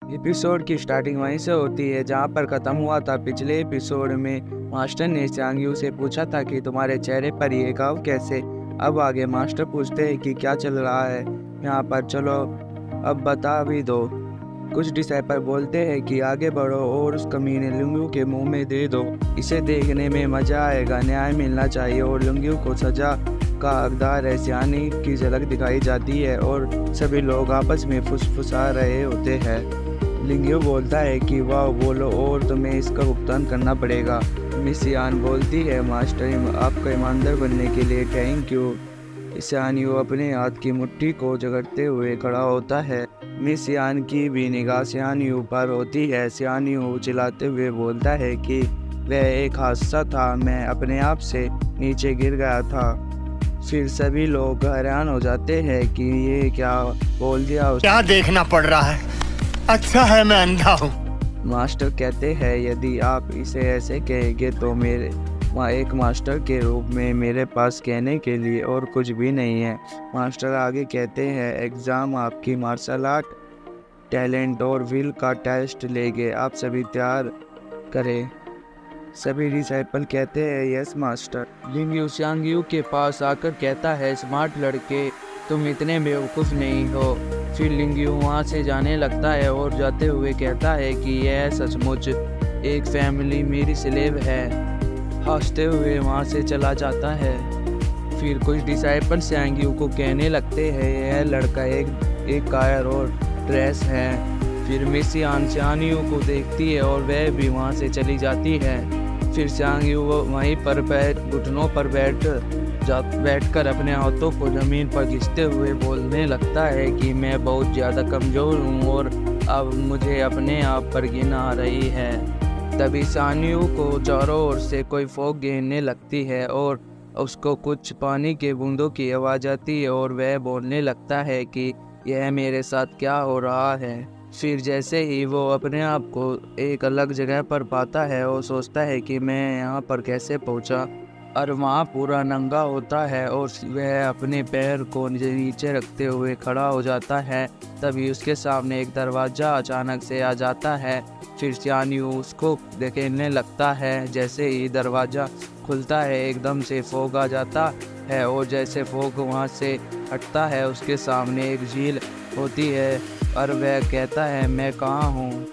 Episode की starting वहीं से होती है जहां पर ख़त्म हुआ था। पिछले एपिसोड में मास्टर ने च्यांग से पूछा था कि तुम्हारे चेहरे पर ये घाव कैसे। अब आगे मास्टर पूछते हैं कि क्या चल रहा है यहाँ पर, चलो अब बता भी दो। कुछ डिसाइपल बोलते हैं कि आगे बढ़ो और उस कमीने लुंगू के मुंह में दे दो, इसे देखने में मजा आएगा, न्याय मिलना चाहिए और लुंगू को सजा का हकदार है। सियानी की झलक दिखाई जाती है और सभी लोग आपस में फुसफुसा रहे होते हैं। लिंगयू बोलता है कि वाह बोलो और तुम्हें इसका भुगतान करना पड़ेगा। मिस यान बोलती है मास्टर आपका ईमानदार बनने के लिए थैंक यू। सियान यू अपने हाथ की मुट्ठी को जगड़ते हुए खड़ा होता है। मिस यान की भी निगाह सियान यू पर होती है। सियान यू चिल्लाते हुए बोलता है कि वह एक हादसा था, मैं अपने आप से नीचे गिर गया था। फिर सभी लोग हैरान हो जाते हैं कि ये क्या बोल दिया उसने। क्या देखना पड़ रहा है, अच्छा है मैं अंधा हूँ। मास्टर कहते हैं यदि आप इसे ऐसे कहेंगे तो मेरे एक मास्टर के रूप में मेरे पास कहने के लिए और कुछ भी नहीं है। मास्टर आगे कहते हैं एग्ज़ाम आपकी मार्शल आर्ट टैलेंट और विल का टेस्ट लेंगे, आप सभी तैयार करें। सभी डिसाइपल कहते हैं यस मास्टर। लिंगयू च्यांग के पास आकर कहता है स्मार्ट लड़के तुम इतने बेवकूफ़ नहीं हो। फिर लिंगयू वहाँ से जाने लगता है और जाते हुए कहता है कि यह सचमुच एक फैमिली मेरी स्लेव है। हंसते हुए वहाँ से चला जाता है। फिर कुछ डिसाइपल च्यांग को कहने लगते हैं यह लड़का एक कायर और ड्रेस है। फिर मिस यान च्यांग को देखती है और वह भी वहाँ से चली जाती है। फिर च्यांग वहीं पर घुटनों पर बैठकर अपने हाथों को ज़मीन पर घिसते हुए बोलने लगता है कि मैं बहुत ज़्यादा कमज़ोर हूँ और अब मुझे अपने आप पर घिन आ रही है। तभी सानियो को चारों ओर से कोई फॉग घेरने लगती है और उसको कुछ पानी के बूंदों की आवाज़ आती है और वह बोलने लगता है कि यह मेरे साथ क्या हो रहा है। फिर जैसे ही वो अपने आप को एक अलग जगह पर पाता है और सोचता है कि मैं यहाँ पर कैसे पहुँचा, और वहाँ पूरा नंगा होता है और वह अपने पैर को नीचे रखते हुए खड़ा हो जाता है। तभी उसके सामने एक दरवाज़ा अचानक से आ जाता है। फिर च्यांग उसको देखने लगता है। जैसे ही दरवाज़ा खुलता है एकदम से फॉग आ जाता है और जैसे फॉग वहाँ से हटता है उसके सामने एक झील होती है और वह कहता है मैं कहाँ हूँ।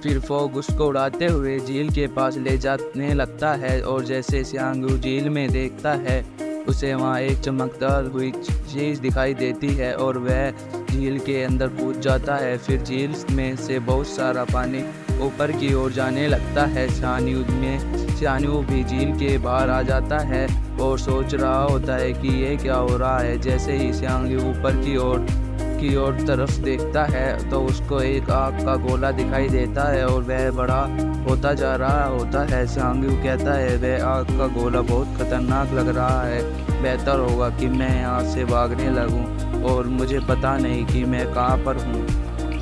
फिर फॉग उसको उड़ाते हुए झील के पास ले जाने लगता है और जैसे च्यांग झील में देखता है उसे वहाँ एक चमकदार हुई चीज़ दिखाई देती है और वह झील के अंदर कूद जाता है। फिर झील में से बहुत सारा पानी ऊपर की ओर जाने लगता है। च्यांग भी झील के बाहर आ जाता है और सोच रहा होता है कि ये क्या हो रहा है। जैसे ही च्यांग ऊपर की ओर तरफ देखता है तो उसको एक आग का गोला दिखाई देता है और वह बड़ा होता जा रहा होता है। च्यांग कहता है वह आग का गोला बहुत खतरनाक लग रहा है, बेहतर होगा कि मैं यहाँ से भागने लगूं और मुझे पता नहीं कि मैं कहाँ पर हूँ।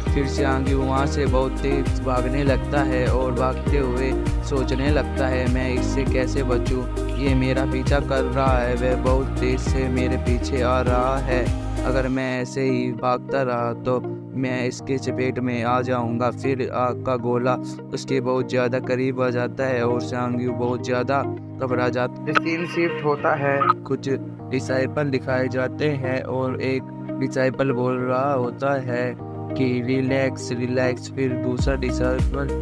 फिर च्यांग वहाँ से बहुत तेज भागने लगता है और भागते हुए सोचने लगता है मैं इससे कैसे बचूं, ये मेरा पीछा कर रहा है, वह बहुत तेज से मेरे पीछे आ रहा है, अगर मैं ऐसे ही भागता रहा तो मैं इसके चपेट में आ जाऊंगा। फिर आग का गोला उसके बहुत ज़्यादा करीब आ जाता है और च्यांग बहुत ज़्यादा घबरा जाता है। सीन शिफ्ट होता है, कुछ डिसाइपल दिखाए जाते हैं और एक डिसाइपल बोल रहा होता है कि रिलैक्स रिलैक्स। फिर दूसरा डिसाइपल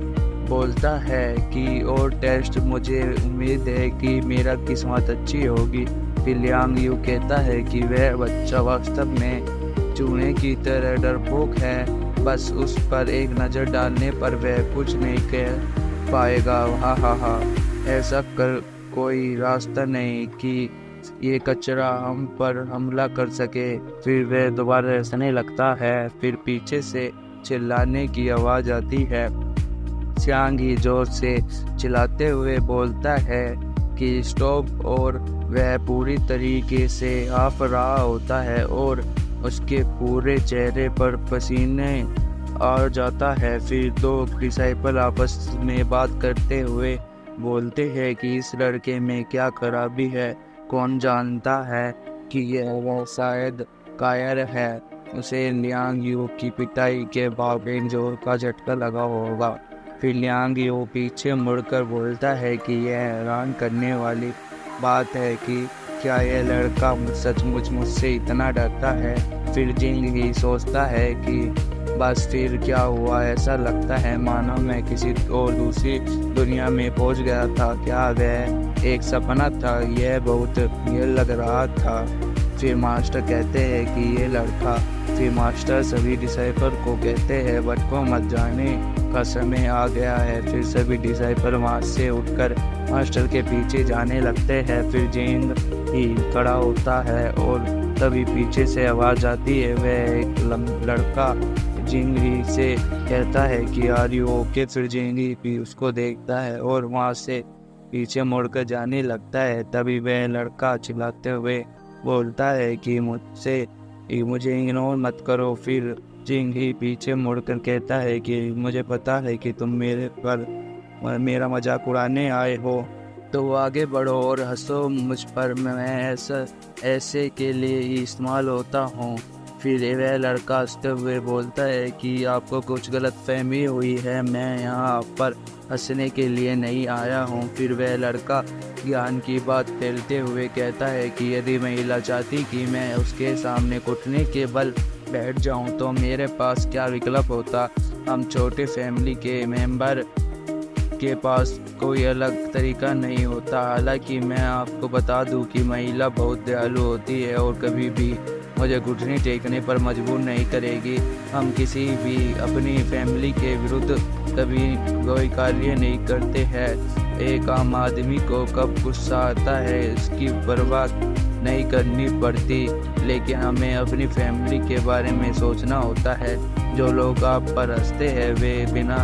बोलता है कि और टेस्ट, मुझे उम्मीद है कि मेरा किस्मत अच्छी होगी। फिर ल्यांग यू कहता है कि वह बच्चा वास्तव में चूहे की तरह डरपोक है, बस उस पर एक नज़र डालने पर वह कुछ नहीं कह पाएगा। हा हा हा, ऐसा कर कोई रास्ता नहीं कि ये कचरा हम पर हमला कर सके। फिर वह दोबारा हंसने लगता है। फिर पीछे से चिल्लाने की आवाज़ आती है। च्यांग जोर से चिल्लाते हुए बोलता है कि स्टॉप और वह पूरी तरीके से हाफ रहा होता है और उसके पूरे चेहरे पर पसीने आ जाता है। फिर दो डिसाइपल आपस में बात करते हुए बोलते हैं कि इस लड़के में क्या खराबी है, कौन जानता है कि यह शायद कायर है। उसे लियांग यू की पिटाई के बाद जोर का झटका लगा होगा। फिर लियांग यू पीछे मुड़कर बोलता है कि यह हैरान करने वाली बात है कि क्या यह लड़का सचमुच मुझसे इतना डरता है। फिर जिंग ही सोचता है कि बस फिर क्या हुआ, ऐसा लगता है मानो मैं किसी और दूसरी दुनिया में पहुंच गया था। क्या वह एक सपना था? यह बहुत ये लग रहा था। फिर मास्टर कहते हैं कि ये लड़का। फिर मास्टर सभी डिसाइपल को कहते हैं भटको मत, जाने का समय आ गया है। फिर सभी डिसाइपल वहाँ से उठकर मास्टर के पीछे जाने लगते हैं। फिर जिंग ही खड़ा होता है और तभी पीछे से आवाज़ आती है। वह एक लड़का जिंग ही से कहता है कि आर यू ओके। फिर जिंग ही भी उसको देखता है और वहाँ से पीछे मुड़कर जाने लगता है। तभी वह लड़का चिल्लाते हुए बोलता है कि मुझे इग्नोर मत करो। फिर जिंग ही पीछे मुड़कर कहता है कि मुझे पता है कि तुम मेरा मजाक उड़ाने आए हो, तो आगे बढ़ो और हंसो मुझ पर। मैं ऐसे के लिए ही इस्तेमाल होता हूँ। फिर वह लड़का हंसते हुए बोलता है कि आपको कुछ गलतफहमी हुई है, मैं यहाँ पर हंसने के लिए नहीं आया हूँ। फिर वह लड़का ज्ञान की बात फैलते हुए कहता है कि यदि महिला चाहती कि मैं उसके सामने घुटने के बल बैठ जाऊँ तो मेरे पास क्या विकल्प होता। हम छोटे फैमिली के मेंबर के पास कोई अलग तरीका नहीं होता। हालांकि मैं आपको बता दूं कि महिला बहुत दयालु होती है और कभी भी मुझे घुटने टेकने पर मजबूर नहीं करेगी। हम किसी भी अपनी फैमिली के विरुद्ध कभी कोई कार्य नहीं करते हैं। एक आम आदमी को कब गुस्सा आता है इसकी परवाह नहीं करनी पड़ती, लेकिन हमें अपनी फैमिली के बारे में सोचना होता है। जो लोग आप पर हंसते हैं वे बिना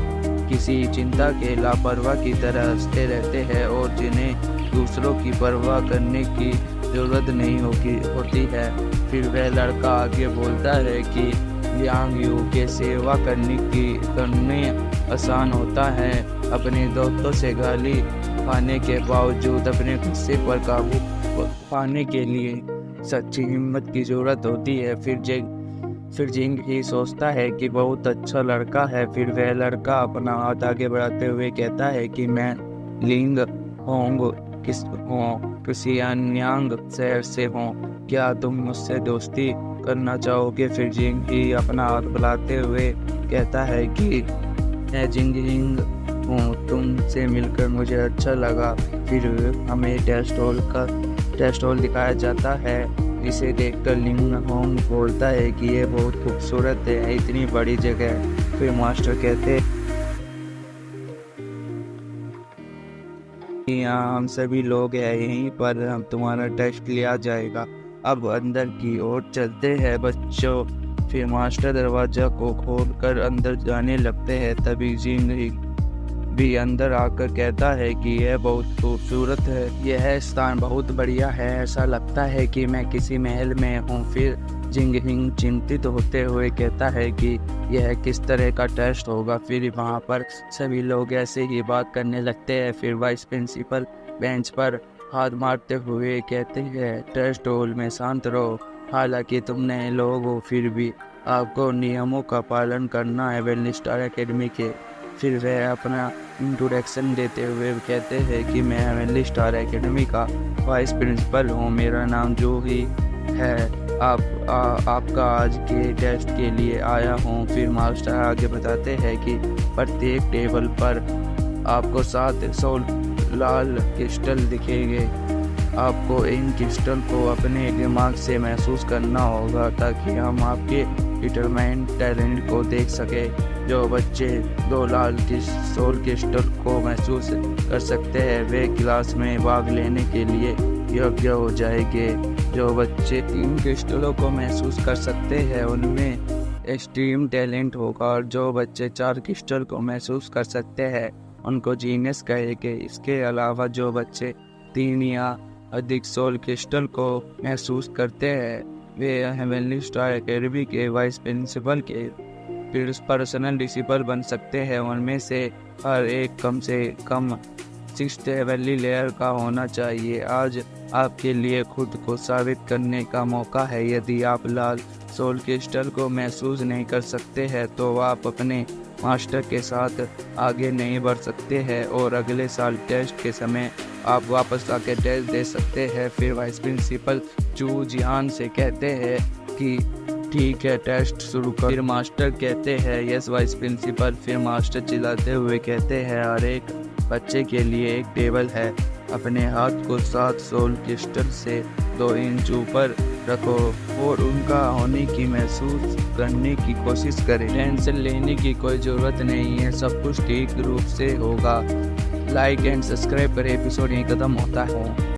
किसी चिंता के लापरवाह की तरह हंसते रहते हैं और जिन्हें दूसरों की परवाह करने की जरूरत नहीं होती है। फिर वह लड़का आगे बोलता है कि लियांग यू के सेवा करने आसान होता है। अपने दोस्तों से गाली खाने के बावजूद अपने गुस्से पर काबू पाने के लिए सच्ची हिम्मत की जरूरत होती है। फिर जिंग ही सोचता है कि बहुत अच्छा लड़का है। फिर वह लड़का अपना हाथ आगे बढ़ाते हुए कहता है कि मैं लिंग होंग किसियान्यांग शहर से हूँ, क्या तुम मुझसे दोस्ती करना चाहोगे। फिर जिंग ही अपना हाथ बुलाते हुए कहता है कि मैं जिंग हूँ, तुमसे मिलकर मुझे अच्छा लगा। फिर हमें टेस्ट हॉल दिखाया जाता है, इसे देखकर लिंग होंग बोलता है कि ये बहुत खूबसूरत है, इतनी बड़ी जगह। फिर मास्टर कहते हैं यहाँ हम सभी लोग हैं, यहीं पर हम तुम्हारा टेस्ट लिया जाएगा। अब अंदर की ओर चलते हैं बच्चों। फिर मास्टर दरवाजा को खोलकर अंदर जाने लगते हैं। तभी जिंग भी अंदर आकर कहता है कि यह बहुत खूबसूरत है, यह स्थान बहुत बढ़िया है, ऐसा लगता है कि मैं किसी महल में हूँ। फिर जिंग हिंग चिंतित होते हुए कहता है कि यह किस तरह का टेस्ट होगा। फिर वहाँ पर सभी लोग ऐसे ही बात करने लगते हैं। फिर वाइस प्रिंसिपल बेंच पर हाथ मारते हुए कहते हैं टेस्ट हॉल में शांत रहो, हालांकि तुम नए लोग हो फिर भी आपको नियमों का पालन करना है वेलनेस स्टार एकेडमी के। फिर वह अपना इंट्रोडक्शन देते हुए कहते हैं कि मैं वेलनेस स्टार एकेडमी का वाइस प्रिंसिपल हूँ, मेरा नाम जूही है, आपका आज के टेस्ट के लिए आया हूँ। फिर मास्टर आगे बताते हैं कि प्रत्येक टेबल पर आपको 700 लाल क्रिस्टल दिखेंगे। आपको इन क्रिस्टल को अपने दिमाग से महसूस करना होगा ताकि हम आपके डिटरमाइंड टैलेंट को देख सकें। जो बच्चे 2 लाल सोल क्रिस्टल को महसूस कर सकते हैं वे क्लास में भाग लेने के लिए योग्य हो जाएंगे। जो बच्चे 3 क्रिस्टलों को महसूस कर सकते हैं उनमें एक्सट्रीम टैलेंट होगा और जो बच्चे 4 क्रिस्टल को महसूस कर सकते हैं उनको जीनियस कहेंगे। इसके अलावा जो बच्चे 3 या अधिक सोल क्रिस्टल को महसूस करते हैं वे हेवनली स्टार एकेडमी के वाइस प्रिंसिपल के पर्सनल डिसिपल बन सकते हैं। उनमें से हर एक कम से कम 6th हेवनली लेयर का होना चाहिए। आज आपके लिए खुद को साबित करने का मौका है। यदि आप लाल सोल क्रिस्टल को महसूस नहीं कर सकते हैं तो आप अपने मास्टर के साथ आगे नहीं बढ़ सकते हैं और अगले साल टेस्ट के समय आप वापस आके टेस्ट दे सकते हैं। फिर वाइस प्रिंसिपल चू जियान से कहते हैं कि ठीक है, टेस्ट शुरू कर। फिर मास्टर कहते हैं यस वाइस प्रिंसिपल। फिर मास्टर चिल्लाते हुए कहते हैं हर एक बच्चे के लिए एक टेबल है, अपने हाथ को 7 सोल क्रिस्टल से 2 इंच ऊपर रखो और उनका होने की महसूस करने की कोशिश करें। टेंशन लेने की कोई ज़रूरत नहीं है, सब कुछ ठीक रूप से होगा। लाइक एंड सब्सक्राइब करें। एपिसोड यहीं खत्म होता है।